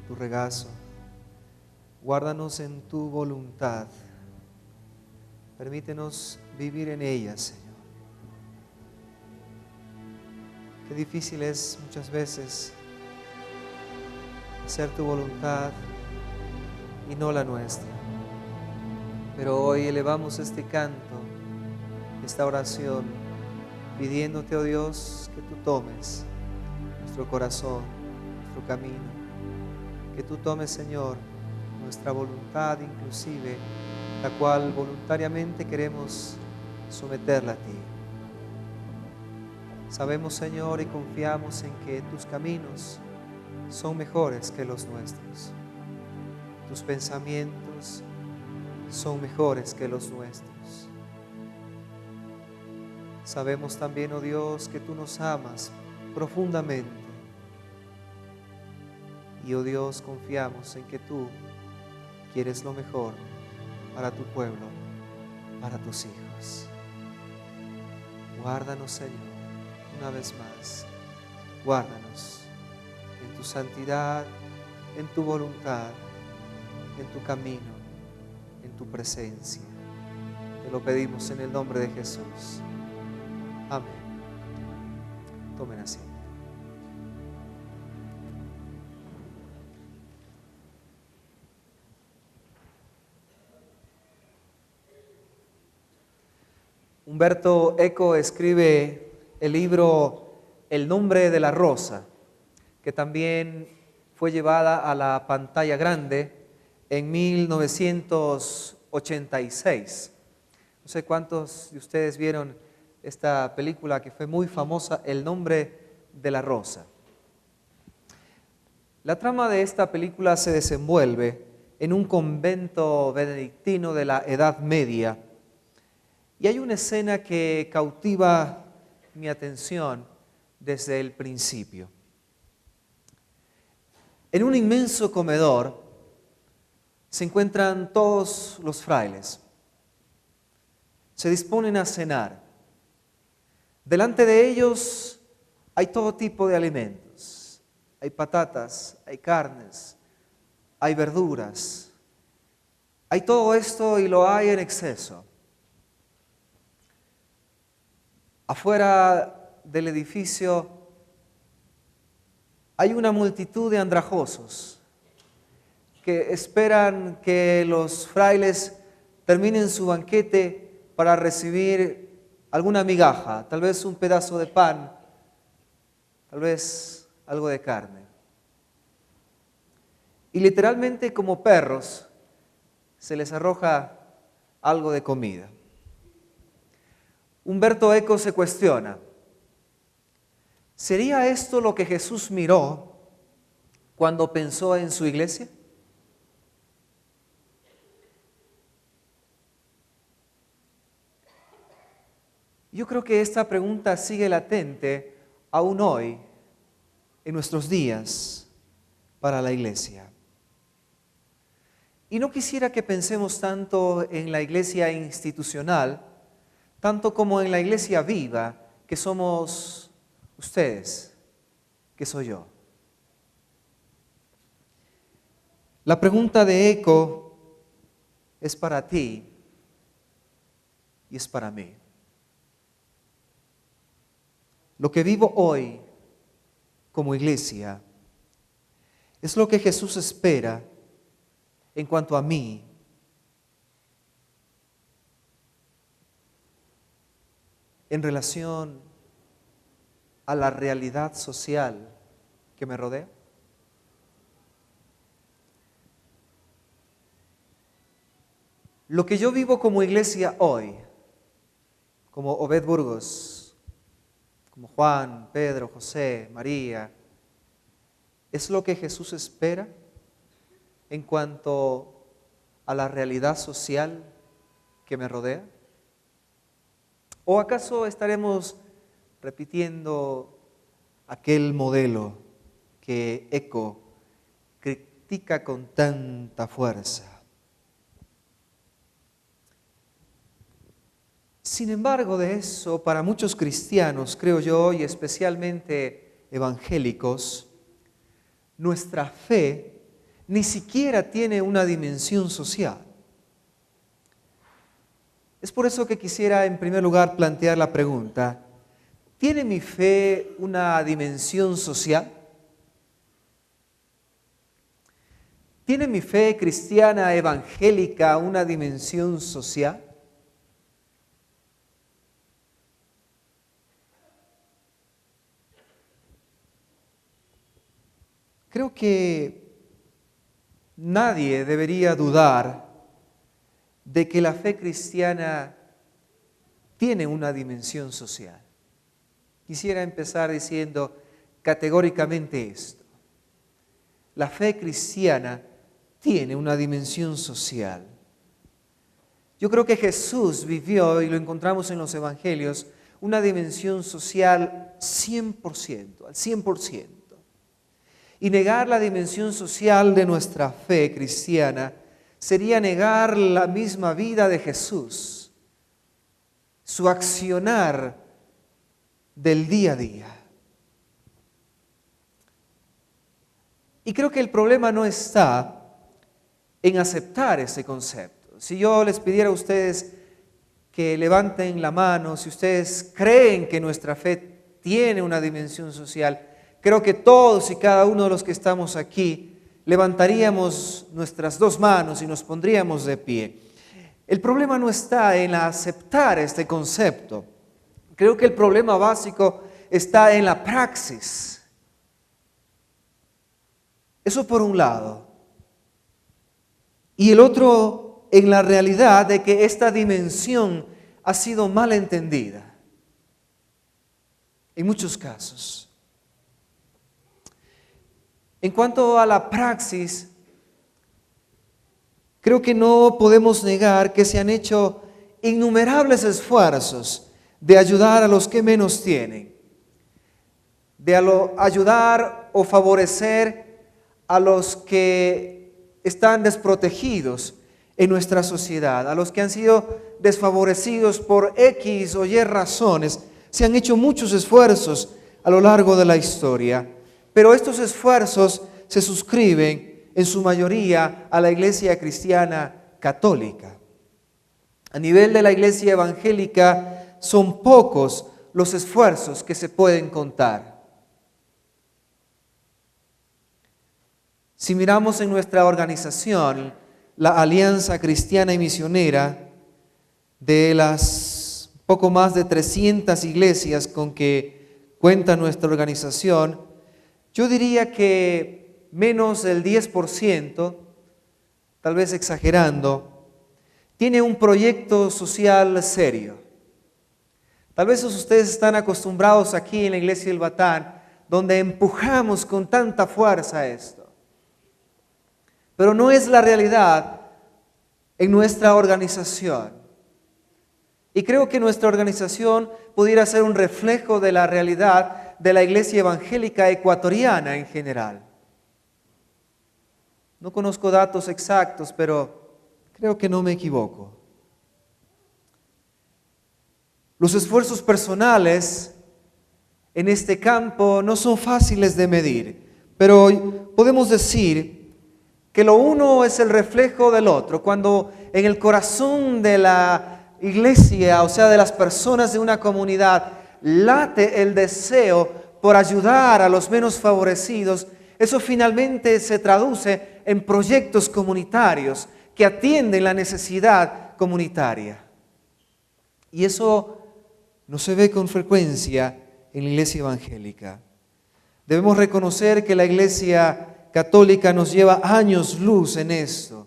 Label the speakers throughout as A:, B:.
A: tu regazo. Guárdanos en tu voluntad. Permítenos vivir en ella, Señor. Qué difícil es muchas veces hacer tu voluntad y no la nuestra. Pero hoy elevamos este canto, esta oración, pidiéndote, oh Dios, que tú tomes nuestro corazón, nuestro camino. Que tú tomes, Señor, nuestra voluntad, inclusive la cual voluntariamente queremos someterla a ti. Sabemos, Señor, y confiamos en que tus caminos son mejores que los nuestros. Tus pensamientos son mejores que los nuestros. Sabemos también, oh Dios, que tú nos amas profundamente. Y, oh Dios, confiamos en que tú quieres lo mejor para tu pueblo, para tus hijos. Guárdanos, Señor, una vez más. Guárdanos en tu santidad, en tu voluntad, en tu camino, en tu presencia. Te lo pedimos en el nombre de Jesús. Amén. Tomen asiento. Umberto Eco escribe el libro El nombre de la rosa, que también fue llevada a la pantalla grande en 1986. No sé cuántos de ustedes vieron esta película que fue muy famosa, El nombre de la rosa. La trama de esta película se desenvuelve en un convento benedictino de la Edad Media. Y hay una escena que cautiva mi atención desde el principio. En un inmenso comedor se encuentran todos los frailes. Se disponen a cenar. Delante de ellos hay todo tipo de alimentos. Hay patatas, hay carnes, hay verduras. Hay todo esto y lo hay en exceso. Afuera del edificio hay una multitud de andrajosos que esperan que los frailes terminen su banquete para recibir alguna migaja, tal vez un pedazo de pan, tal vez algo de carne. Y literalmente como perros se les arroja algo de comida. Umberto Eco se cuestiona, ¿sería esto lo que Jesús miró cuando pensó en su iglesia? Yo creo que esta pregunta sigue latente aún hoy, en nuestros días, para la iglesia. Y no quisiera que pensemos tanto en la iglesia institucional, tanto como en la iglesia viva, que somos ustedes, que soy yo. La pregunta de Eco es para ti y es para mí. Lo que vivo hoy como iglesia es lo que Jesús espera en cuanto a mí. En relación a la realidad social que me rodea. Lo que yo vivo como iglesia hoy, como Obed Burgos, como Juan, Pedro, José, María, ¿es lo que Jesús espera en cuanto a la realidad social que me rodea? ¿O acaso estaremos repitiendo aquel modelo que Eco critica con tanta fuerza? Sin embargo, de eso, para muchos cristianos, creo yo, y especialmente evangélicos, nuestra fe ni siquiera tiene una dimensión social. Es por eso que quisiera en primer lugar plantear la pregunta: ¿tiene mi fe una dimensión social? ¿Tiene mi fe cristiana evangélica una dimensión social? Creo que nadie debería dudar de que la fe cristiana tiene una dimensión social. Quisiera empezar diciendo categóricamente esto: la fe cristiana tiene una dimensión social. Yo creo que Jesús vivió, y lo encontramos en los evangelios, una dimensión social 100%, al 100%. Y negar la dimensión social de nuestra fe cristiana sería negar la misma vida de Jesús, su accionar del día a día. Y creo que el problema no está en aceptar ese concepto. Si yo les pidiera a ustedes que levanten la mano, si ustedes creen que nuestra fe tiene una dimensión social, creo que todos y cada uno de los que estamos aquí levantaríamos nuestras dos manos y nos pondríamos de pie. El problema no está en aceptar este concepto. Creo que el problema básico está en la praxis. Eso por un lado. Y el otro en la realidad de que esta dimensión ha sido mal entendida en muchos casos. En cuanto a la praxis, creo que no podemos negar que se han hecho innumerables esfuerzos de ayudar a los que menos tienen, de ayudar o favorecer a los que están desprotegidos en nuestra sociedad, a los que han sido desfavorecidos por X o Y razones. Se han hecho muchos esfuerzos a lo largo de la historia. Pero estos esfuerzos se suscriben en su mayoría a la Iglesia Cristiana Católica. A nivel de la Iglesia Evangélica son pocos los esfuerzos que se pueden contar. Si miramos en nuestra organización, la Alianza Cristiana y Misionera, de las poco más de 300 iglesias con que cuenta nuestra organización, yo diría que menos del 10%, tal vez exagerando, tiene un proyecto social serio. Tal vez ustedes están acostumbrados aquí en la Iglesia del Batán, donde empujamos con tanta fuerza esto. Pero no es la realidad en nuestra organización. Y creo que nuestra organización pudiera ser un reflejo de la realidad de la Iglesia Evangélica ecuatoriana en general. No conozco datos exactos, pero creo que no me equivoco. Los esfuerzos personales en este campo no son fáciles de medir, pero podemos decir que lo uno es el reflejo del otro. Cuando en el corazón de la iglesia, o sea, de las personas de una comunidad, late el deseo por ayudar a los menos favorecidos, eso finalmente se traduce en proyectos comunitarios que atienden la necesidad comunitaria. Y eso no se ve con frecuencia en la iglesia evangélica. Debemos reconocer que la iglesia católica nos lleva años luz en esto,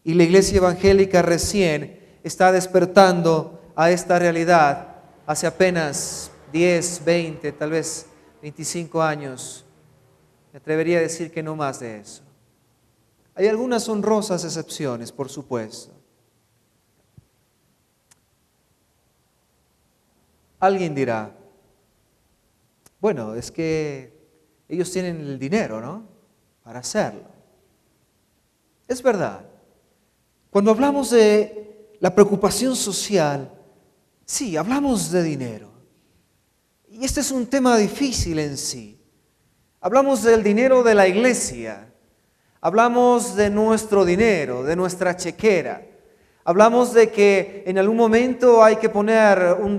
A: y la iglesia evangélica recién está despertando a esta realidad hace apenas 10, 20, tal vez 25 años. Me atrevería a decir que no más de eso. Hay algunas honrosas excepciones, por supuesto. Alguien dirá, bueno, es que ellos tienen el dinero, ¿no?, para hacerlo. Es verdad. Cuando hablamos de la preocupación social, sí, hablamos de dinero. Y este es un tema difícil en sí. Hablamos del dinero de la iglesia. Hablamos de nuestro dinero, de nuestra chequera. Hablamos de que en algún momento hay que poner $1,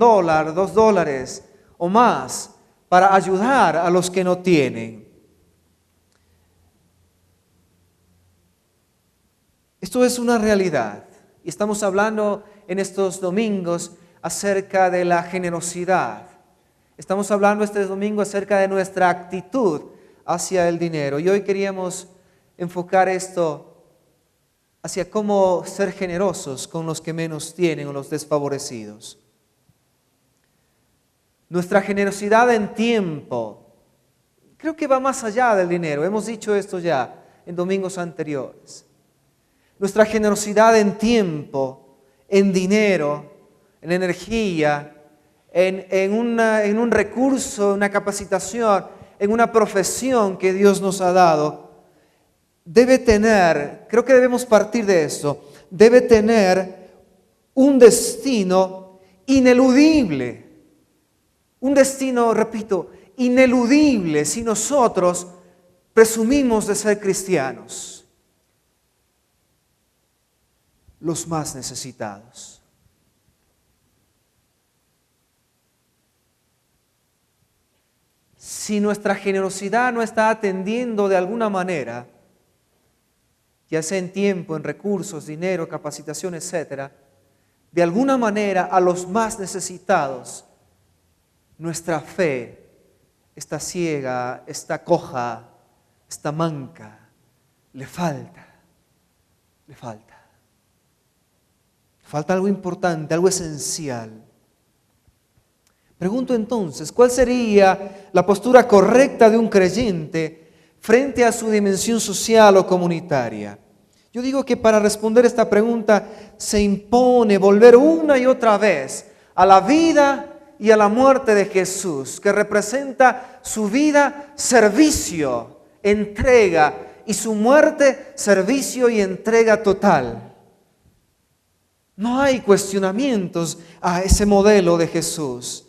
A: $2 o más para ayudar a los que no tienen. Esto es una realidad y estamos hablando en estos domingos acerca de la generosidad. Estamos hablando este domingo acerca de nuestra actitud hacia el dinero y hoy queríamos enfocar esto hacia cómo ser generosos con los que menos tienen o los desfavorecidos. Nuestra generosidad en tiempo, creo que va más allá del dinero. Hemos dicho esto ya en domingos anteriores. Nuestra generosidad en tiempo, en dinero, en energía, en un recurso, una capacitación, en una profesión que Dios nos ha dado, debe tener, creo que debemos partir de esto, debe tener un destino ineludible. Un destino, repito, ineludible si nosotros presumimos de ser cristianos. Los más necesitados. Si nuestra generosidad no está atendiendo de alguna manera, ya sea en tiempo, en recursos, dinero, capacitación, etc., de alguna manera a los más necesitados, nuestra fe está ciega, está coja, está manca, le falta. Falta algo importante, algo esencial. Pregunto entonces, ¿cuál sería la postura correcta de un creyente frente a su dimensión social o comunitaria? Yo digo que para responder esta pregunta se impone volver una y otra vez a la vida y a la muerte de Jesús, que representa su vida, servicio, entrega, y su muerte, servicio y entrega total. No hay cuestionamientos a ese modelo de Jesús,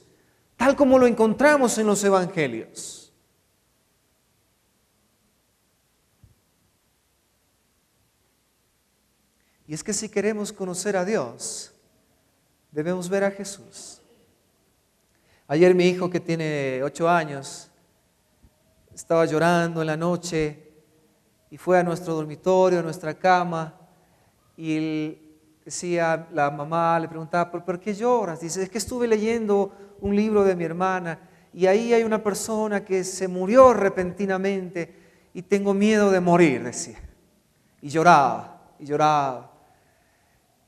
A: tal como lo encontramos en los evangelios. Y es que si queremos conocer a Dios, debemos ver a Jesús. Ayer mi hijo, que tiene 8 años, estaba llorando en la noche y fue a nuestro dormitorio, a nuestra cama, y él decía, la mamá le preguntaba, ¿por qué lloras? Dice, es que estuve leyendo un libro de mi hermana y ahí hay una persona que se murió repentinamente y tengo miedo de morir, decía. Y lloraba, y lloraba.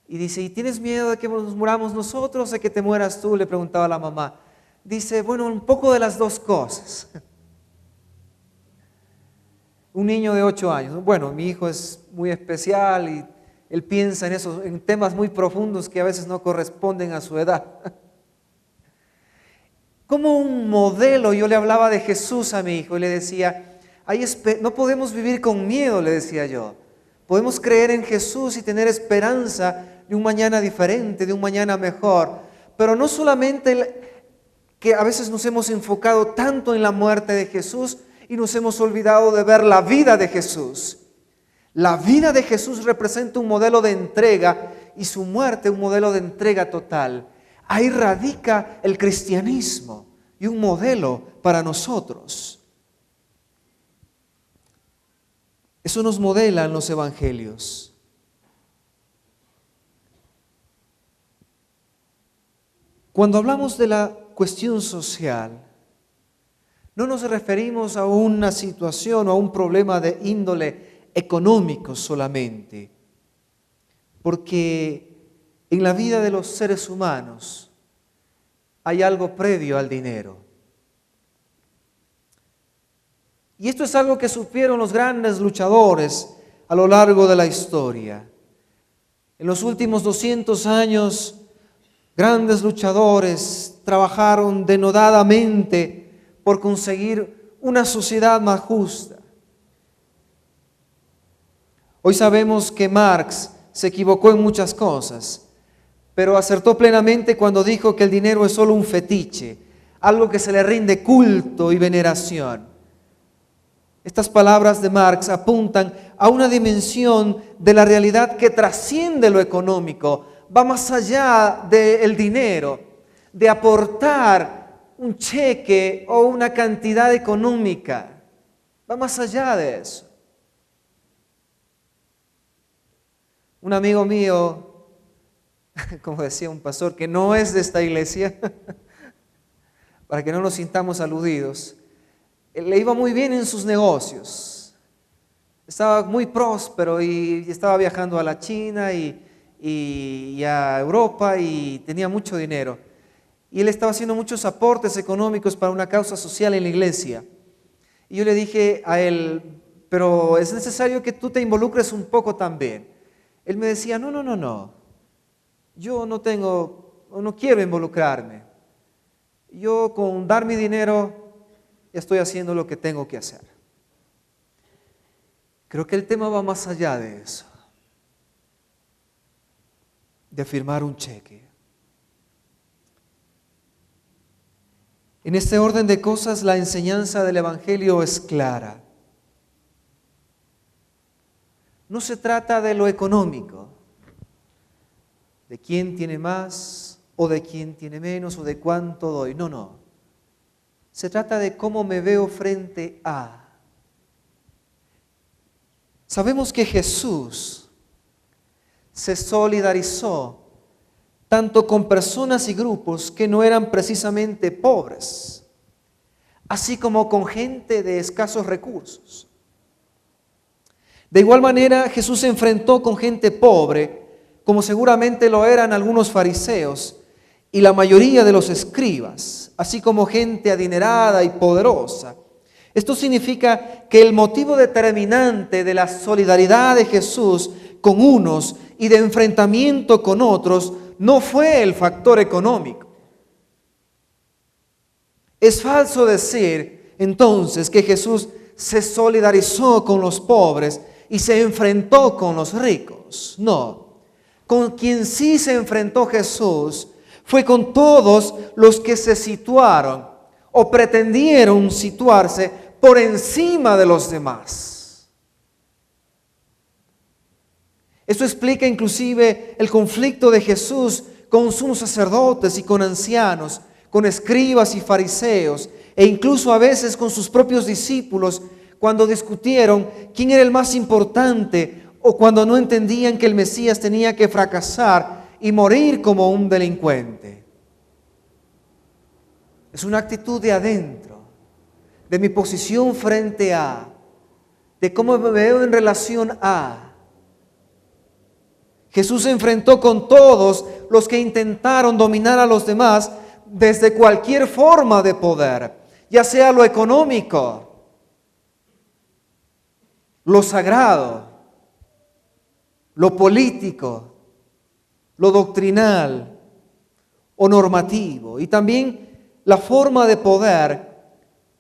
A: Y dice, ¿y tienes miedo de que nos muramos nosotros o de que te mueras tú? Le preguntaba a la mamá. Dice, bueno, un poco de las dos cosas. Un niño de 8 años. Bueno, mi hijo es muy especial y él piensa en eso, en temas muy profundos que a veces no corresponden a su edad. Como un modelo, yo le hablaba de Jesús a mi hijo y le decía, no podemos vivir con miedo, le decía yo. Podemos creer en Jesús y tener esperanza de un mañana diferente, de un mañana mejor. Pero no solamente que a veces nos hemos enfocado tanto en la muerte de Jesús y nos hemos olvidado de ver la vida de Jesús. La vida de Jesús representa un modelo de entrega y su muerte un modelo de entrega total. Ahí radica el cristianismo y un modelo para nosotros. Eso nos modelan los evangelios. Cuando hablamos de la cuestión social, no nos referimos a una situación o a un problema de índole económico solamente, porque en la vida de los seres humanos hay algo previo al dinero. Y esto es algo que supieron los grandes luchadores a lo largo de la historia. En los últimos 200 años, grandes luchadores trabajaron denodadamente por conseguir una sociedad más justa. Hoy sabemos que Marx se equivocó en muchas cosas, pero acertó plenamente cuando dijo que el dinero es solo un fetiche, algo que se le rinde culto y veneración. Estas palabras de Marx apuntan a una dimensión de la realidad que trasciende lo económico, va más allá del dinero, de aportar un cheque o una cantidad económica, va más allá de eso. Un amigo mío, como decía un pastor que no es de esta iglesia, para que no nos sintamos aludidos, le iba muy bien en sus negocios, estaba muy próspero y estaba viajando a la China y a Europa y tenía mucho dinero. Y él estaba haciendo muchos aportes económicos para una causa social en la iglesia. Y yo le dije a él, pero es necesario que tú te involucres un poco también. Él me decía, no, yo no quiero involucrarme. Yo con dar mi dinero ya estoy haciendo lo que tengo que hacer. Creo que el tema va más allá de eso, de firmar un cheque. En este orden de cosas, la enseñanza del Evangelio es clara. No se trata de lo económico, de quién tiene más o de quién tiene menos o de cuánto doy. No. Se trata de cómo me veo frente a. Sabemos que Jesús se solidarizó tanto con personas y grupos que no eran precisamente pobres, así como con gente de escasos recursos. De igual manera, Jesús se enfrentó con gente pobre, como seguramente lo eran algunos fariseos y la mayoría de los escribas, así como gente adinerada y poderosa. Esto significa que el motivo determinante de la solidaridad de Jesús con unos y de enfrentamiento con otros no fue el factor económico. Es falso decir entonces que Jesús se solidarizó con los pobres y se enfrentó con los ricos. No, con quien sí se enfrentó Jesús fue con todos los que se situaron o pretendieron situarse por encima de los demás. Esto explica inclusive el conflicto de Jesús con sumos sacerdotes y con ancianos, con escribas y fariseos, e incluso a veces con sus propios discípulos cuando discutieron quién era el más importante o cuando no entendían que el Mesías tenía que fracasar y morir como un delincuente. Es una actitud de adentro, de mi posición frente a, de cómo me veo en relación a. Jesús se enfrentó con todos los que intentaron dominar a los demás desde cualquier forma de poder, ya sea lo económico, lo sagrado, lo político, lo doctrinal o normativo, y también la forma de poder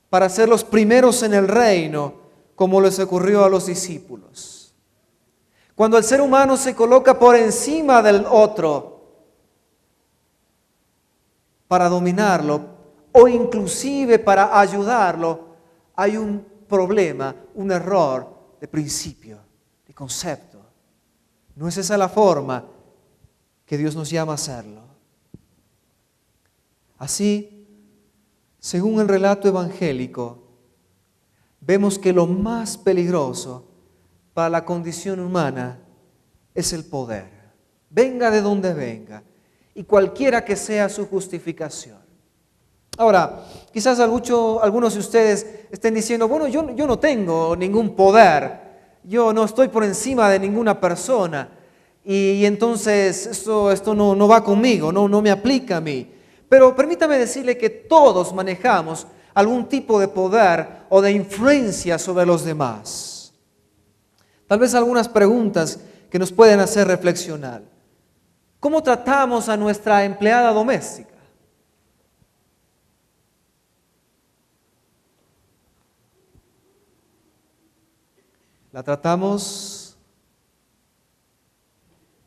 A: para ser los primeros en el reino, como les ocurrió a los discípulos. Cuando el ser humano se coloca por encima del otro para dominarlo o inclusive para ayudarlo, hay un problema, un error de principio, de concepto. No es esa la forma que Dios nos llama a hacerlo. Así, según el relato evangélico, vemos que lo más peligroso para la condición humana es el poder, venga de donde venga y cualquiera que sea su justificación. Ahora, quizás algunos de ustedes estén diciendo, bueno, yo no tengo ningún poder, yo no estoy por encima de ninguna persona y entonces esto no va conmigo, no me aplica a mí. Pero permítame decirle que todos manejamos algún tipo de poder o de influencia sobre los demás. Tal vez algunas preguntas que nos pueden hacer reflexionar. ¿Cómo tratamos a nuestra empleada doméstica? ¿La tratamos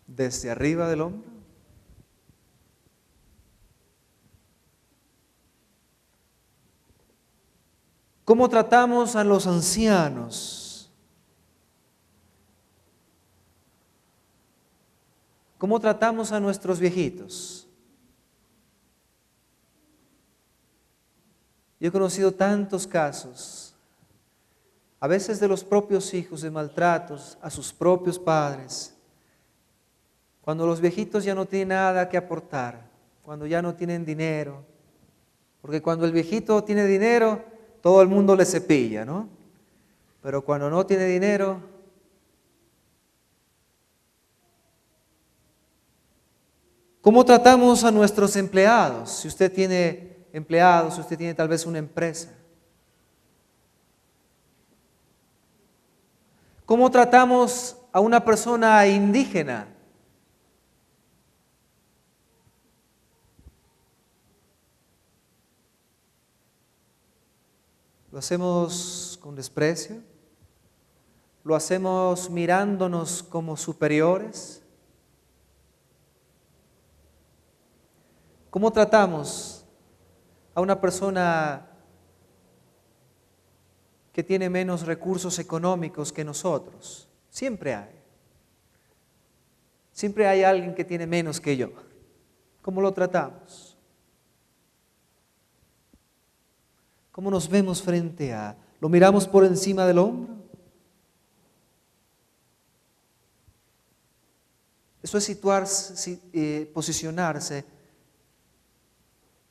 A: desde arriba del hombro? ¿Cómo tratamos a los ancianos? ¿Cómo tratamos a nuestros viejitos? Yo he conocido tantos casos, a veces de los propios hijos, de maltratos a sus propios padres, cuando los viejitos ya no tienen nada que aportar, cuando ya no tienen dinero, porque cuando el viejito tiene dinero, todo el mundo le cepilla, ¿no? Pero cuando no tiene dinero, ¿cómo tratamos a nuestros empleados? Si usted tiene empleados, si usted tiene tal vez una empresa. ¿Cómo tratamos a una persona indígena? ¿Lo hacemos con desprecio? ¿Lo hacemos mirándonos como superiores? ¿Cómo tratamos a una persona que tiene menos recursos económicos que nosotros? Siempre hay. Siempre hay alguien que tiene menos que yo. ¿Cómo lo tratamos? ¿Cómo nos vemos frente a? ¿Lo miramos por encima del hombro? Eso es situarse, posicionarse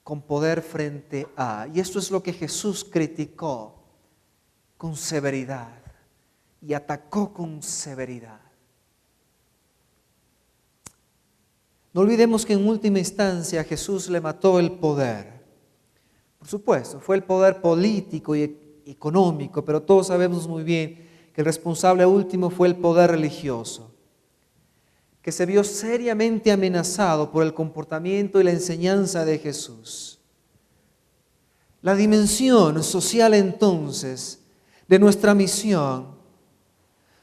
A: con poder frente a. Y esto es lo que Jesús criticó con severidad y atacó con severidad. No olvidemos que en última instancia Jesús le mató el poder. Por supuesto, fue el poder político y económico, pero todos sabemos muy bien que el responsable último fue el poder religioso, que se vio seriamente amenazado por el comportamiento y la enseñanza de Jesús. La dimensión social entonces de nuestra misión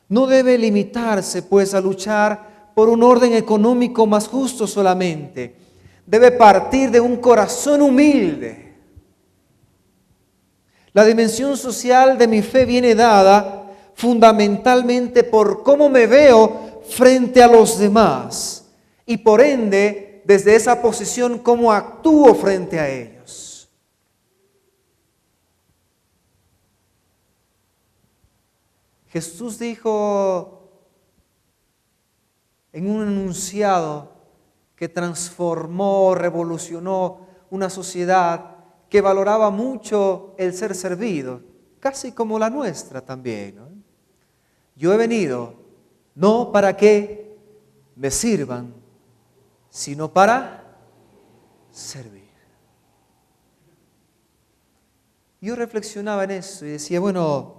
A: no debe limitarse pues a luchar por un orden económico más justo solamente. Debe partir de un corazón humilde. La dimensión social de mi fe viene dada fundamentalmente por cómo me veo frente a los demás y por ende, desde esa posición, cómo actúo frente a ellos. Jesús dijo en un enunciado que transformó, revolucionó una sociedad que valoraba mucho el ser servido, casi como la nuestra también, ¿no? Yo he venido no para que me sirvan, sino para servir. Yo reflexionaba en eso y decía, bueno,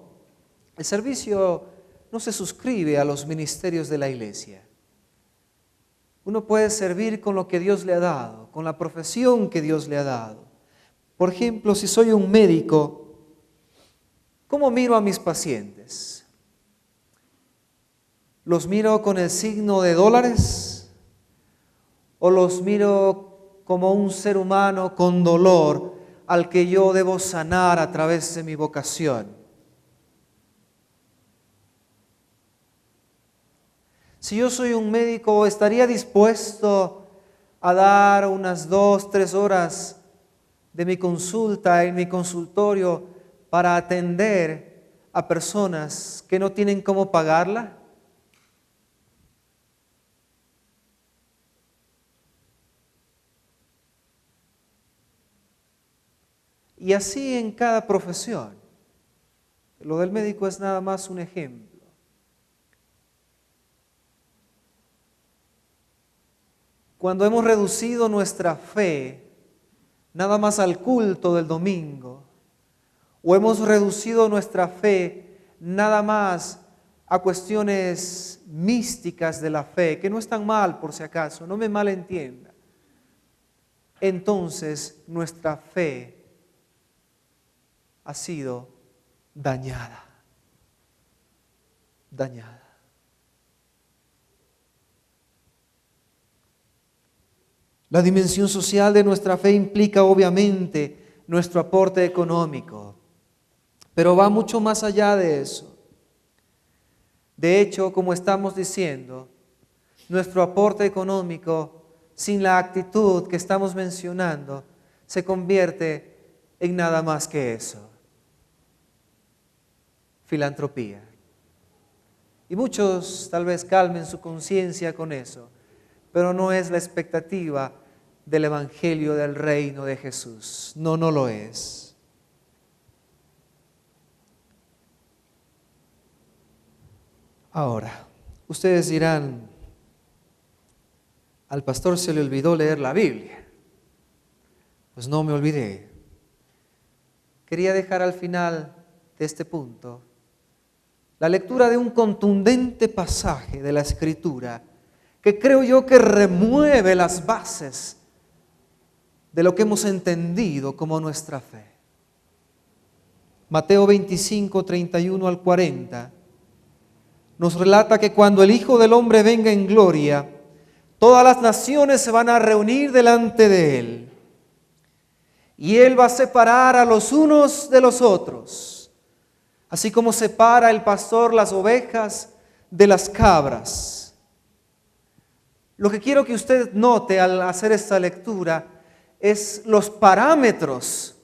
A: el servicio no se suscribe a los ministerios de la iglesia. Uno puede servir con lo que Dios le ha dado, con la profesión que Dios le ha dado. Por ejemplo, si soy un médico, ¿cómo miro a mis pacientes? ¿Los miro con el signo de dólares? ¿O los miro como un ser humano con dolor al que yo debo sanar a través de mi vocación? Si yo soy un médico, ¿estaría dispuesto a dar unas 2, 3 horas de mi consulta en mi consultorio para atender a personas que no tienen cómo pagarla? Y así en cada profesión. Lo del médico es nada más un ejemplo. Cuando hemos reducido nuestra fe nada más al culto del domingo, o hemos reducido nuestra fe nada más a cuestiones místicas de la fe, que no están mal por si acaso, no me malentienda, entonces nuestra fe ha sido dañada. La dimensión social de nuestra fe implica obviamente nuestro aporte económico, Pero va mucho más allá de eso. De hecho, como estamos diciendo, nuestro aporte económico, sin la actitud que estamos mencionando, se convierte en nada más que eso: filantropía. Y muchos tal vez calmen su conciencia con eso, pero no es la expectativa del Evangelio del Reino de Jesús. No, no lo es. Ahora, ustedes dirán, al pastor se le olvidó leer la Biblia. Pues no me olvidé. Quería dejar al final de este punto la lectura de un contundente pasaje de la Escritura que creo yo que remueve las bases de lo que hemos entendido como nuestra fe. Mateo 25, 31 al 40 nos relata que cuando el Hijo del Hombre venga en gloria, todas las naciones se van a reunir delante de Él. Y Él va a separar a los unos de los otros, así como separa el pastor las ovejas de las cabras. Lo que quiero que usted note al hacer esta lectura es los parámetros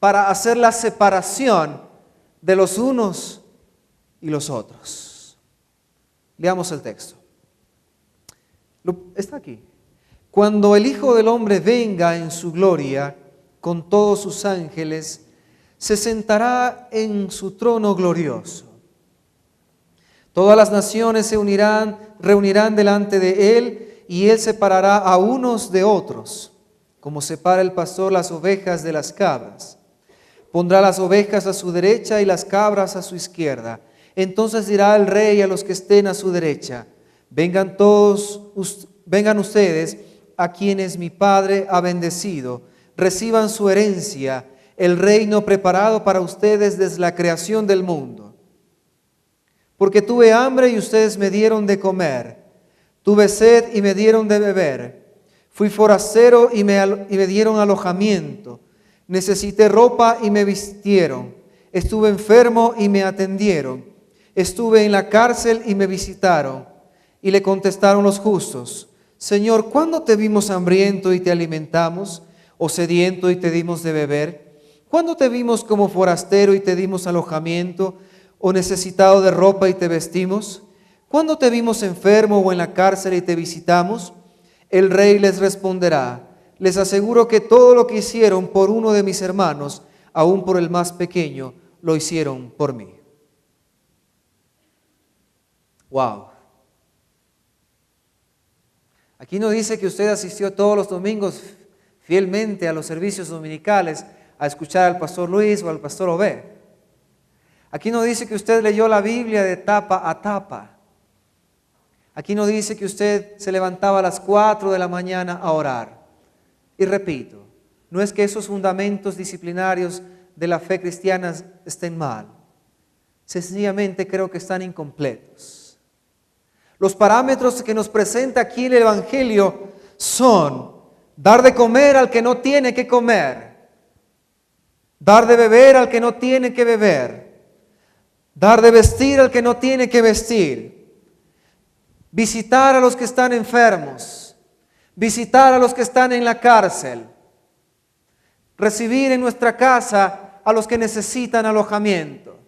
A: para hacer la separación de los unos y los otros. Leamos el texto. Está aquí. Cuando el Hijo del Hombre venga en su gloria con todos sus ángeles, se sentará en su trono glorioso. Todas las naciones se reunirán delante de Él, y Él separará a unos de otros, como separa el pastor las ovejas de las cabras. Pondrá las ovejas a su derecha y las cabras a su izquierda. Entonces dirá el Rey a los que estén a su derecha: vengan ustedes a quienes mi Padre ha bendecido, reciban su herencia, el reino preparado para ustedes desde la creación del mundo. Porque tuve hambre y ustedes me dieron de comer, tuve sed y me dieron de beber, fui forastero y me dieron alojamiento, necesité ropa y me vistieron, estuve enfermo y me atendieron, estuve en la cárcel y me visitaron. Y le contestaron los justos: Señor, ¿cuándo te vimos hambriento y te alimentamos, o sediento y te dimos de beber? ¿Cuándo te vimos como forastero y te dimos alojamiento, o necesitado de ropa y te vestimos? ¿Cuándo te vimos enfermo o en la cárcel y te visitamos? El Rey les responderá: les aseguro que todo lo que hicieron por uno de mis hermanos, aún por el más pequeño, lo hicieron por mí. Wow. Aquí no dice que usted asistió todos los domingos fielmente a los servicios dominicales a escuchar al pastor Luis o al pastor Obed. Aquí no dice que usted leyó la Biblia de tapa a tapa. Aquí no dice que usted se levantaba a las 4 de la mañana a orar. Y repito, no es que esos fundamentos disciplinarios de la fe cristiana estén mal. Sencillamente creo que están incompletos. Los parámetros que nos presenta aquí el Evangelio son dar de comer al que no tiene que comer, dar de beber al que no tiene que beber, dar de vestir al que no tiene que vestir, visitar a los que están enfermos, visitar a los que están en la cárcel, recibir en nuestra casa a los que necesitan alojamiento.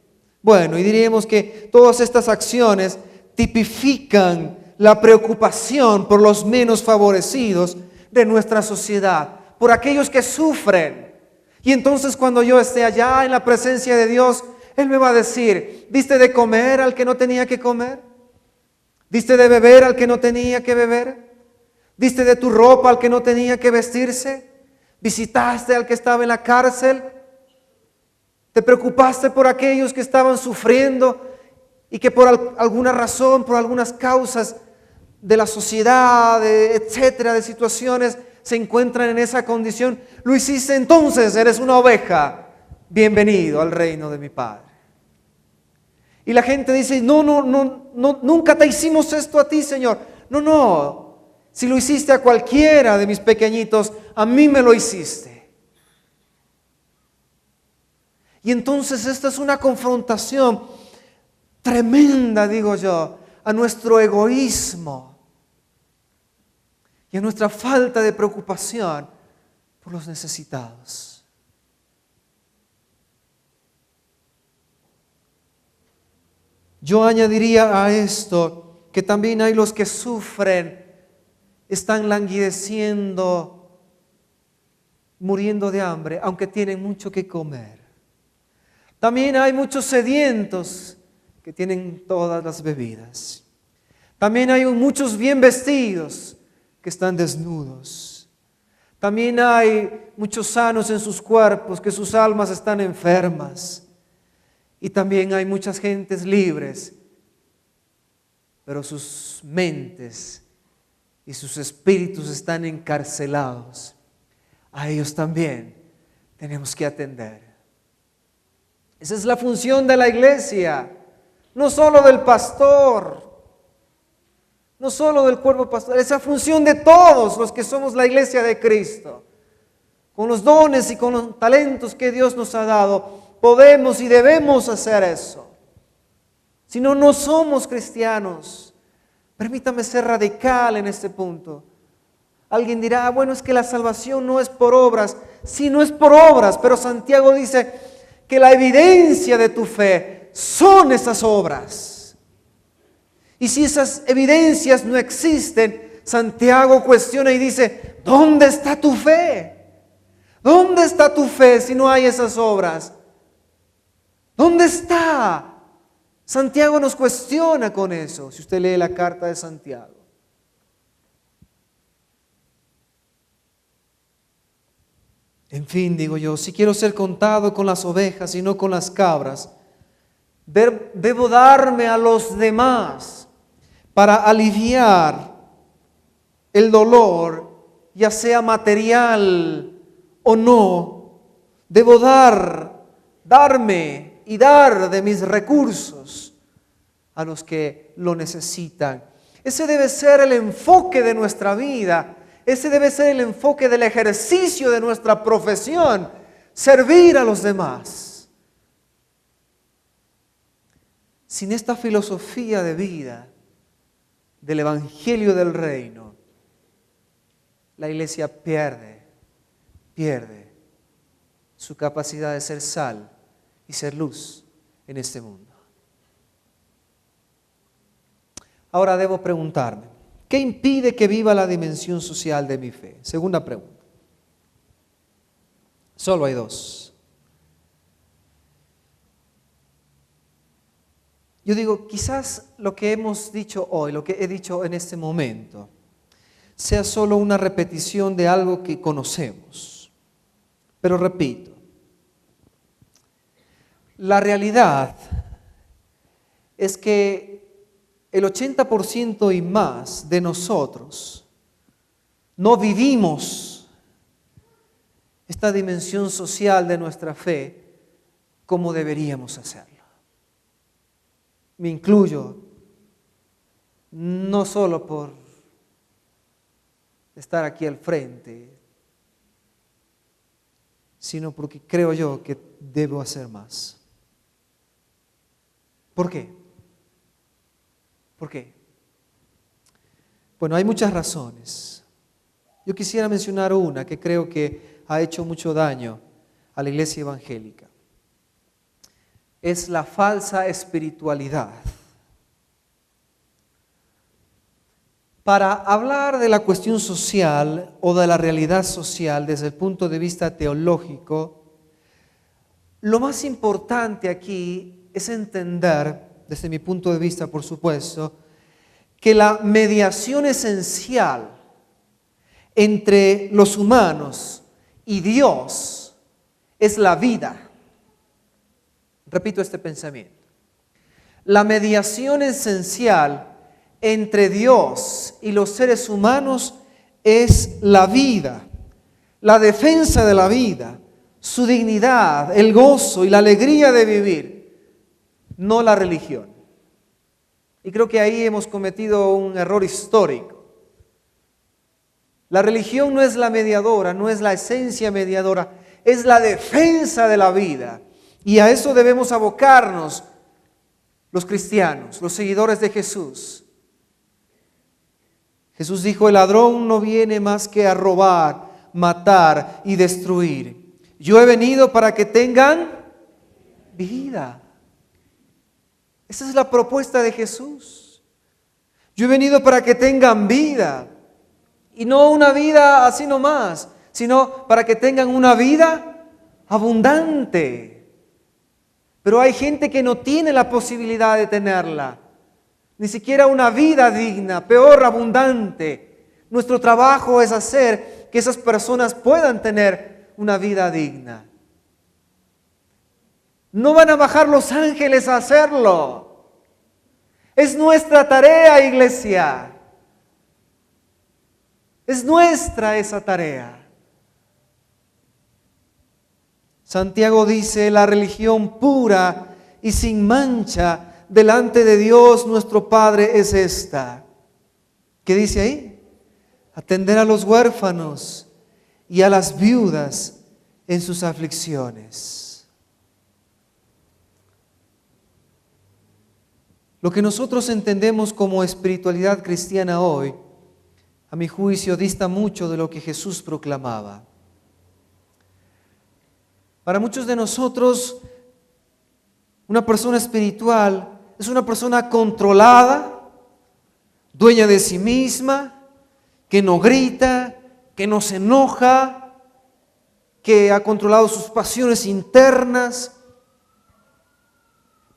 A: Bueno, y diríamos que todas estas acciones tipifican la preocupación por los menos favorecidos de nuestra sociedad, por aquellos que sufren. Y entonces cuando yo esté allá en la presencia de Dios, Él me va a decir: ¿diste de comer al que no tenía que comer? ¿Diste de beber al que no tenía que beber? ¿Diste de tu ropa al que no tenía que vestirse? ¿Visitaste al que estaba en la cárcel? ¿Te preocupaste por aquellos que estaban sufriendo y que por alguna razón, por algunas causas de la sociedad, etcétera, de situaciones, se encuentran en esa condición? Lo hiciste, entonces eres una oveja. Bienvenido al reino de mi Padre. Y la gente dice: no, nunca te hicimos esto a ti, Señor. No, si lo hiciste a cualquiera de mis pequeñitos, a mí me lo hiciste. Y entonces esta es una confrontación tremenda, digo yo, a nuestro egoísmo y a nuestra falta de preocupación por los necesitados. Yo añadiría a esto que también hay los que sufren, están languideciendo, muriendo de hambre, aunque tienen mucho que comer. También hay muchos sedientos que tienen todas las bebidas. También hay muchos bien vestidos que están desnudos. También hay muchos sanos en sus cuerpos, que sus almas están enfermas. Y también hay muchas gentes libres, pero sus mentes y sus espíritus están encarcelados. A ellos también tenemos que atender. Esa es la función de la iglesia, no solo del pastor, no solo del cuerpo pastoral, es la función de todos los que somos la iglesia de Cristo. Con los dones y con los talentos que Dios nos ha dado, podemos y debemos hacer eso. Si no, no somos cristianos. Permítame ser radical en este punto. Alguien dirá, bueno, es que la salvación no es por obras. Sí, no es por obras, pero Santiago dice que la evidencia de tu fe son esas obras. Y si esas evidencias no existen, Santiago cuestiona y dice, ¿dónde está tu fe? ¿Dónde está tu fe si no hay esas obras? ¿Dónde está? Santiago nos cuestiona con eso, si usted lee la carta de Santiago. En fin, digo yo, si quiero ser contado con las ovejas y no con las cabras, debo darme a los demás para aliviar el dolor, ya sea material o no. Debo darme y dar de mis recursos a los que lo necesitan. Ese debe ser el enfoque de nuestra vida. Ese debe ser el enfoque del ejercicio de nuestra profesión, servir a los demás. Sin esta filosofía de vida del Evangelio del Reino, la iglesia pierde su capacidad de ser sal y ser luz en este mundo. Ahora debo preguntarme, ¿qué impide que viva la dimensión social de mi fe? Segunda pregunta. Solo hay dos. Yo digo, quizás lo que hemos dicho hoy, lo que he dicho en este momento, sea solo una repetición de algo que conocemos. Pero repito, la realidad es que el 80% y más de nosotros no vivimos esta dimensión social de nuestra fe como deberíamos hacerlo. Me incluyo, no solo por estar aquí al frente, sino porque creo yo que debo hacer más. ¿Por qué? ¿Por qué? Bueno, hay muchas razones. Yo quisiera mencionar una que creo que ha hecho mucho daño a la iglesia evangélica. Es la falsa espiritualidad. Para hablar de la cuestión social o de la realidad social desde el punto de vista teológico, lo más importante aquí es entender, desde mi punto de vista, por supuesto, que la mediación esencial entre los humanos y Dios es la vida. Repito este pensamiento. La mediación esencial entre Dios y los seres humanos es la vida, la defensa de la vida, su dignidad, el gozo y la alegría de vivir, no la religión. Y creo que ahí hemos cometido un error histórico. La religión no es la mediadora, no es la esencia mediadora, es la defensa de la vida. Y a eso debemos abocarnos los cristianos, los seguidores de Jesús. Jesús dijo, el ladrón no viene más que a robar, matar y destruir. Yo he venido para que tengan vida. Esa es la propuesta de Jesús. Yo he venido para que tengan vida. Y no una vida así nomás, sino para que tengan una vida abundante. Pero hay gente que no tiene la posibilidad de tenerla. Ni siquiera una vida digna, peor abundante. Nuestro trabajo es hacer que esas personas puedan tener una vida digna. No van a bajar los ángeles a hacerlo. Es nuestra tarea, iglesia. Es nuestra esa tarea. Santiago dice, la religión pura y sin mancha delante de Dios nuestro Padre es esta. ¿Qué dice ahí? Atender a los huérfanos y a las viudas en sus aflicciones. Lo que nosotros entendemos como espiritualidad cristiana hoy, a mi juicio, dista mucho de lo que Jesús proclamaba. Para muchos de nosotros, una persona espiritual es una persona controlada, dueña de sí misma, que no grita, que no se enoja, que ha controlado sus pasiones internas.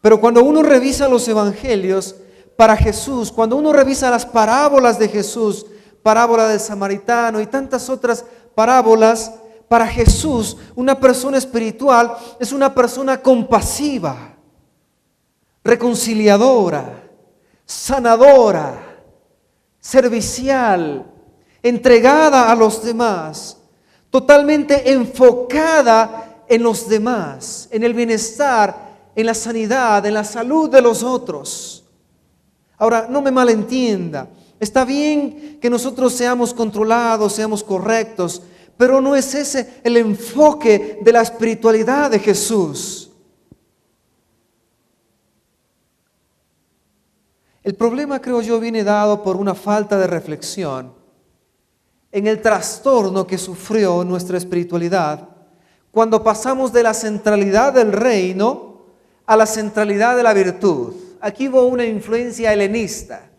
A: Pero cuando uno revisa los evangelios, para Jesús, cuando uno revisa las parábolas de Jesús, parábola del samaritano y tantas otras parábolas, para Jesús, una persona espiritual es una persona compasiva, reconciliadora, sanadora, servicial, entregada a los demás, totalmente enfocada en los demás, en el bienestar, en la sanidad, en la salud de los otros. Ahora, no me malentienda, está bien que nosotros seamos controlados, seamos correctos, pero no es ese el enfoque de la espiritualidad de Jesús. El problema, creo yo, viene dado por una falta de reflexión en el trastorno que sufrió nuestra espiritualidad cuando pasamos de la centralidad del reino a la centralidad de la virtud. Aquí hubo una influencia helenista,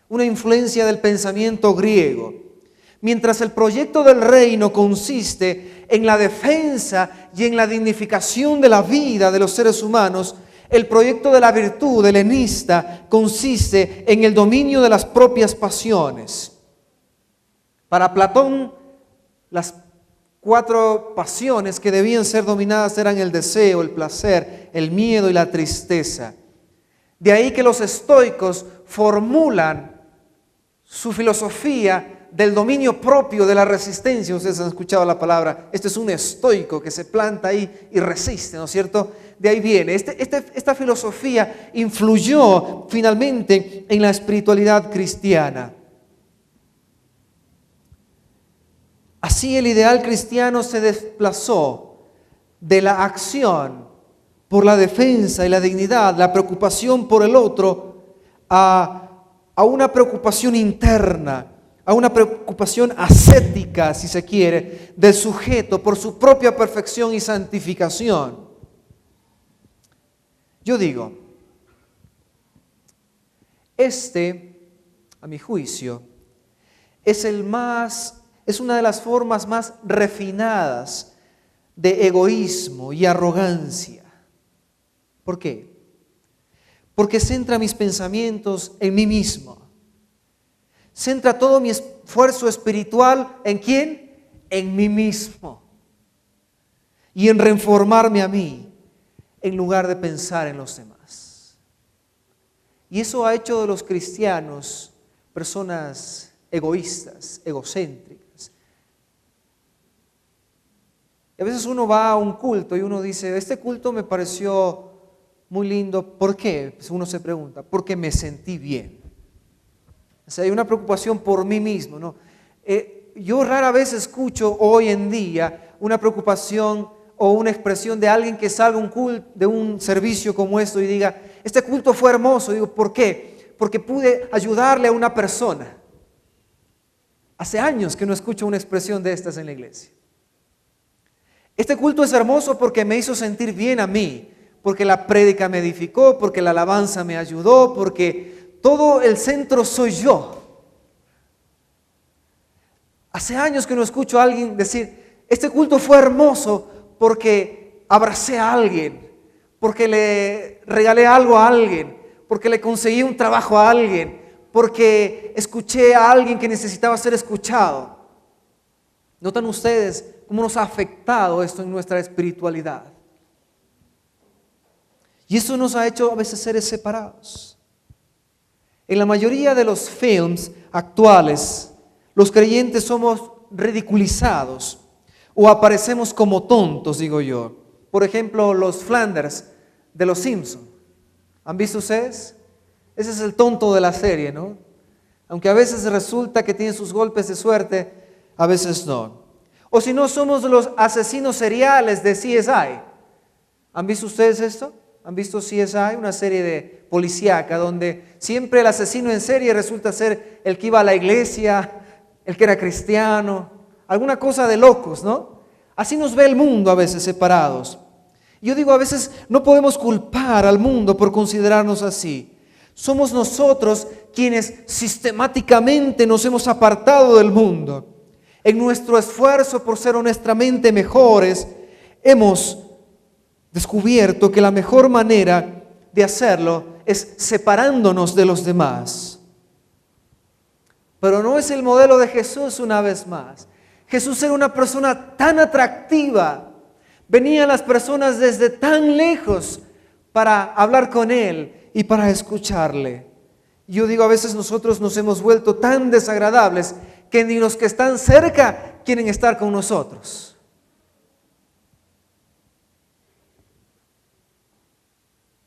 A: una influencia del pensamiento griego. Mientras el proyecto del reino consiste en la defensa y en la dignificación de la vida de los seres humanos, el proyecto de la virtud helenista consiste en el dominio de las propias pasiones. Para Platón, las 4 pasiones que debían ser dominadas eran el deseo, el placer, el miedo y la tristeza. De ahí que los estoicos formulan su filosofía del dominio propio, de la resistencia. Ustedes han escuchado la palabra, este es un estoico que se planta ahí y resiste, ¿no es cierto? De ahí viene. Esta filosofía influyó finalmente en la espiritualidad cristiana. Así el ideal cristiano se desplazó de la acción por la defensa y la dignidad, la preocupación por el otro, a una preocupación interna, a una preocupación ascética, si se quiere, del sujeto por su propia perfección y santificación. Yo digo, a mi juicio, es una de las formas más refinadas de egoísmo y arrogancia. ¿Por qué? Porque centra mis pensamientos en mí mismo. Centra todo mi esfuerzo espiritual ¿en quién? En mí mismo. Y en reformarme a mí, en lugar de pensar en los demás. Y eso ha hecho de los cristianos personas egoístas, egocéntricas. Y a veces uno va a un culto y uno dice, este culto me pareció muy lindo. ¿Por qué? Pues uno se pregunta, porque me sentí bien. O sea, hay una preocupación por mí mismo, ¿no? Yo rara vez escucho hoy en día una preocupación o una expresión de alguien que salga de un servicio como esto y diga, este culto fue hermoso. Digo, ¿por qué? Porque pude ayudarle a una persona. Hace años que no escucho una expresión de estas en la iglesia. Este culto es hermoso porque me hizo sentir bien a mí, porque la prédica me edificó, porque la alabanza me ayudó, porque todo el centro soy yo. Hace años que no escucho a alguien decir, este culto fue hermoso porque abracé a alguien, porque le regalé algo a alguien, porque le conseguí un trabajo a alguien, porque escuché a alguien que necesitaba ser escuchado. ¿Notan ustedes cómo nos ha afectado esto en nuestra espiritualidad? Y eso nos ha hecho a veces seres separados. En la mayoría de los films actuales, los creyentes somos ridiculizados o aparecemos como tontos, digo yo. Por ejemplo, los Flanders de los Simpsons. ¿Han visto ustedes? Ese es el tonto de la serie, ¿no? Aunque a veces resulta que tiene sus golpes de suerte, a veces no. O si no, somos los asesinos seriales de CSI. ¿Han visto ustedes esto? ¿Han visto CSI? Una serie de policíaca donde siempre el asesino en serie resulta ser el que iba a la iglesia, el que era cristiano, alguna cosa de locos, ¿no? Así nos ve el mundo a veces separados. Yo digo, a veces no podemos culpar al mundo por considerarnos así. Somos nosotros quienes sistemáticamente nos hemos apartado del mundo. En nuestro esfuerzo por ser honestamente mejores, hemos descubierto que la mejor manera de hacerlo es separándonos de los demás. Pero no es el modelo de Jesús una vez más. Jesús era una persona tan atractiva. Venían las personas desde tan lejos para hablar con Él y para escucharle. Yo digo, a veces nosotros nos hemos vuelto tan desagradables que ni los que están cerca quieren estar con nosotros.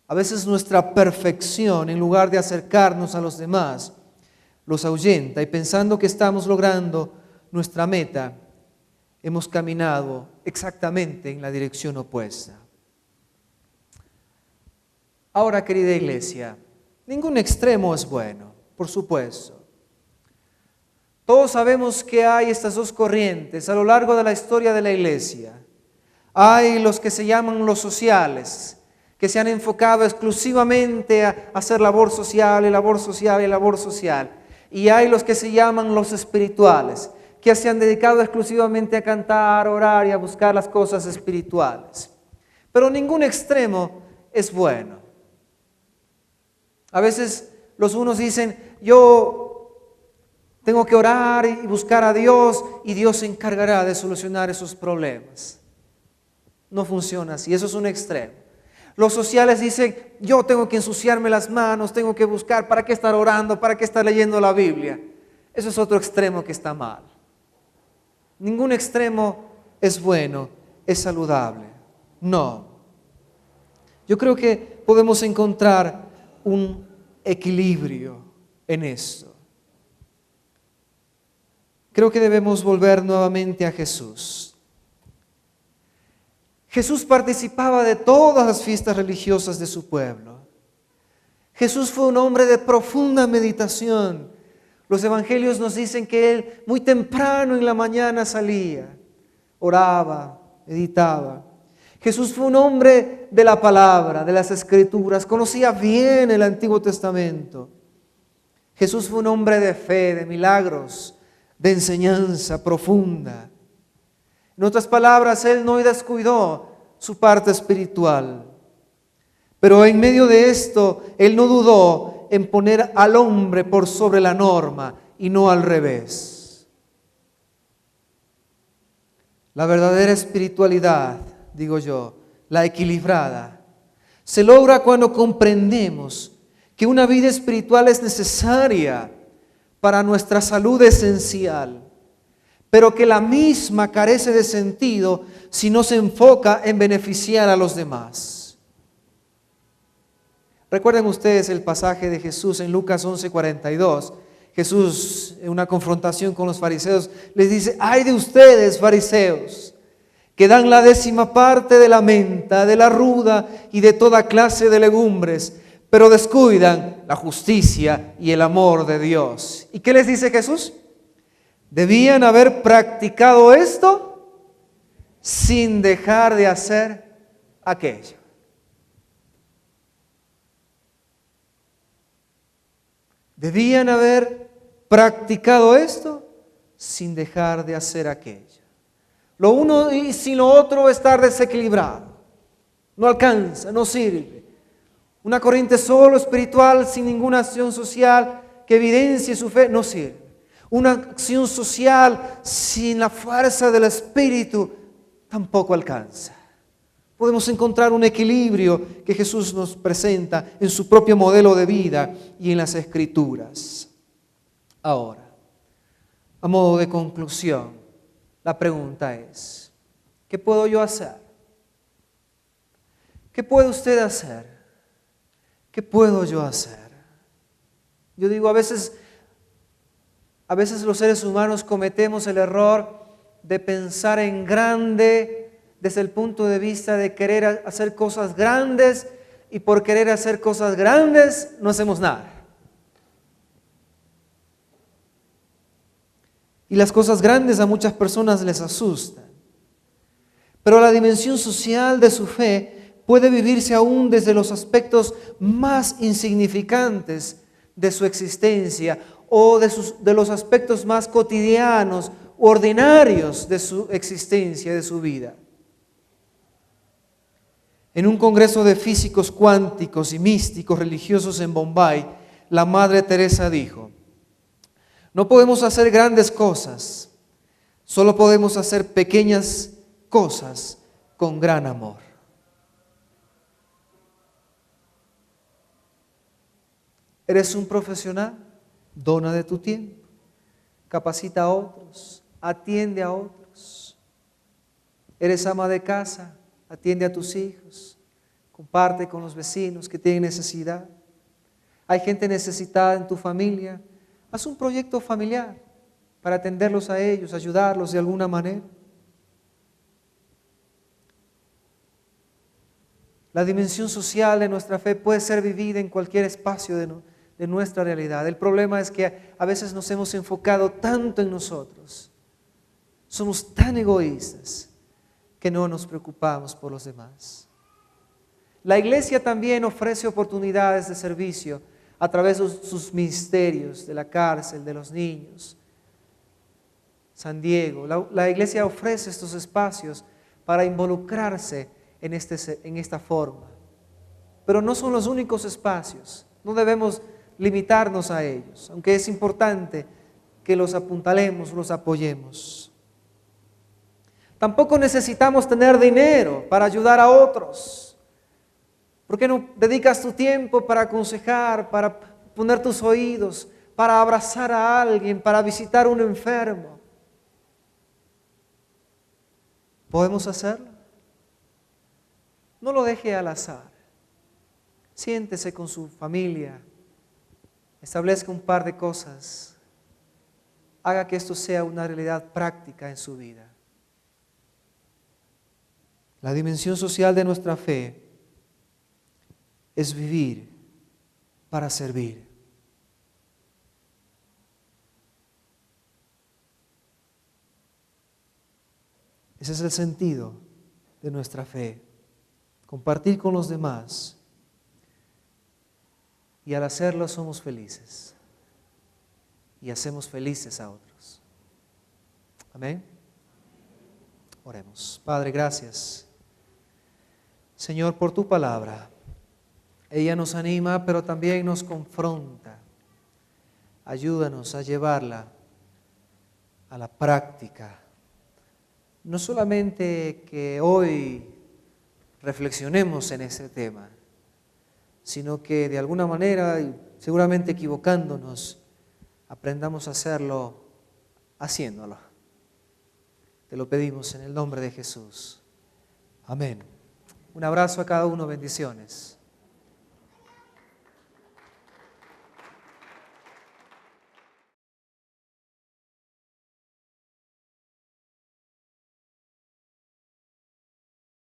A: A veces nuestra perfección, en lugar de acercarnos a los demás, los ahuyenta y pensando que estamos logrando nuestra meta, hemos caminado exactamente en la dirección opuesta. Ahora, querida iglesia, ningún extremo es bueno, por supuesto. Todos sabemos que hay estas dos corrientes a lo largo de la historia de la iglesia. Hay los que se llaman los sociales, que se han enfocado exclusivamente a hacer labor social y labor social y labor social. Y hay los que se llaman los espirituales, que se han dedicado exclusivamente a cantar, orar y a buscar las cosas espirituales. Pero ningún extremo es bueno. A veces los unos dicen, yo tengo que orar y buscar a Dios y Dios se encargará de solucionar esos problemas. No funciona así, eso es un extremo. Los sociales dicen, yo tengo que ensuciarme las manos, tengo que buscar, ¿para qué estar orando? ¿Para qué estar leyendo la Biblia? Eso es otro extremo que está mal. Ningún extremo es bueno, es saludable. No. Yo creo que podemos encontrar un equilibrio en esto. Creo que debemos volver nuevamente a Jesús. Jesús participaba de todas las fiestas religiosas de su pueblo. Jesús fue un hombre de profunda meditación. Los evangelios nos dicen que Él muy temprano en la mañana salía, oraba, meditaba. Jesús fue un hombre de la palabra, de las escrituras, conocía bien el Antiguo Testamento. Jesús fue un hombre de fe, de milagros, de enseñanza profunda. En otras palabras, Él no descuidó su parte espiritual. Pero en medio de esto, Él no dudó en poner al hombre por sobre la norma y no al revés. La verdadera espiritualidad, digo yo, la equilibrada, se logra cuando comprendemos que una vida espiritual es necesaria para nuestra salud esencial, pero que la misma carece de sentido si no se enfoca en beneficiar a los demás. Recuerden ustedes el pasaje de Jesús en Lucas 11:42. Jesús, en una confrontación con los fariseos, les dice, ¡ay de ustedes, fariseos! que dan la 10ª parte de la menta, de la ruda y de toda clase de legumbres, pero descuidan la justicia y el amor de Dios. ¿Y qué les dice Jesús? Debían haber practicado esto sin dejar de hacer aquello. Debían haber practicado esto sin dejar de hacer aquello. Lo uno y sin lo otro estar desequilibrado. No alcanza, no sirve. Una corriente solo espiritual sin ninguna acción social que evidencie su fe no sirve. Una acción social sin la fuerza del Espíritu tampoco alcanza. Podemos encontrar un equilibrio que Jesús nos presenta en su propio modelo de vida y en las Escrituras. Ahora, a modo de conclusión, la pregunta es, ¿qué puedo yo hacer? ¿Qué puede usted hacer? ¿Qué puedo yo hacer? Yo digo, a veces los seres humanos cometemos el error de pensar en grande desde el punto de vista de querer hacer cosas grandes, y por querer hacer cosas grandes no hacemos nada. Y las cosas grandes a muchas personas les asustan. Pero la dimensión social de su fe puede vivirse aún desde los aspectos más insignificantes de su existencia o de los aspectos más cotidianos, ordinarios de su existencia, de su vida. En un congreso de físicos cuánticos y místicos religiosos en Bombay, la Madre Teresa dijo: no podemos hacer grandes cosas, solo podemos hacer pequeñas cosas con gran amor. ¿Eres un profesional? Dona de tu tiempo, capacita a otros, atiende a otros. ¿Eres ama de casa? Atiende a tus hijos, comparte con los vecinos que tienen necesidad. Hay gente necesitada en tu familia. Haz un proyecto familiar para atenderlos a ellos, ayudarlos de alguna manera. La dimensión social de nuestra fe puede ser vivida en cualquier espacio de nuestra realidad. El problema es que a veces nos hemos enfocado tanto en nosotros. Somos tan egoístas que no nos preocupamos por los demás. La iglesia también ofrece oportunidades de servicio a través de sus ministerios, de la cárcel, de los niños. San Diego, la iglesia ofrece estos espacios para involucrarse en esta forma. Pero no son los únicos espacios, no debemos limitarnos a ellos, aunque es importante que los apuntalemos, los apoyemos. Tampoco necesitamos tener dinero para ayudar a otros. ¿Por qué no dedicas tu tiempo para aconsejar, para poner tus oídos, para abrazar a alguien, para visitar a un enfermo? ¿Podemos hacerlo? No lo deje al azar. Siéntese con su familia, establezca un par de cosas, haga que esto sea una realidad práctica en su vida. La dimensión social de nuestra fe es vivir para servir. Ese es el sentido de nuestra fe, compartir con los demás, y al hacerlo somos felices y hacemos felices a otros. Amén. Oremos. Padre, gracias, Señor, por tu palabra. Ella nos anima, pero también nos confronta. Ayúdanos a llevarla a la práctica. No solamente que hoy reflexionemos en ese tema, sino que de alguna manera, y seguramente equivocándonos, aprendamos a hacerlo haciéndolo. Te lo pedimos en el nombre de Jesús. Amén. Un abrazo a cada uno, bendiciones.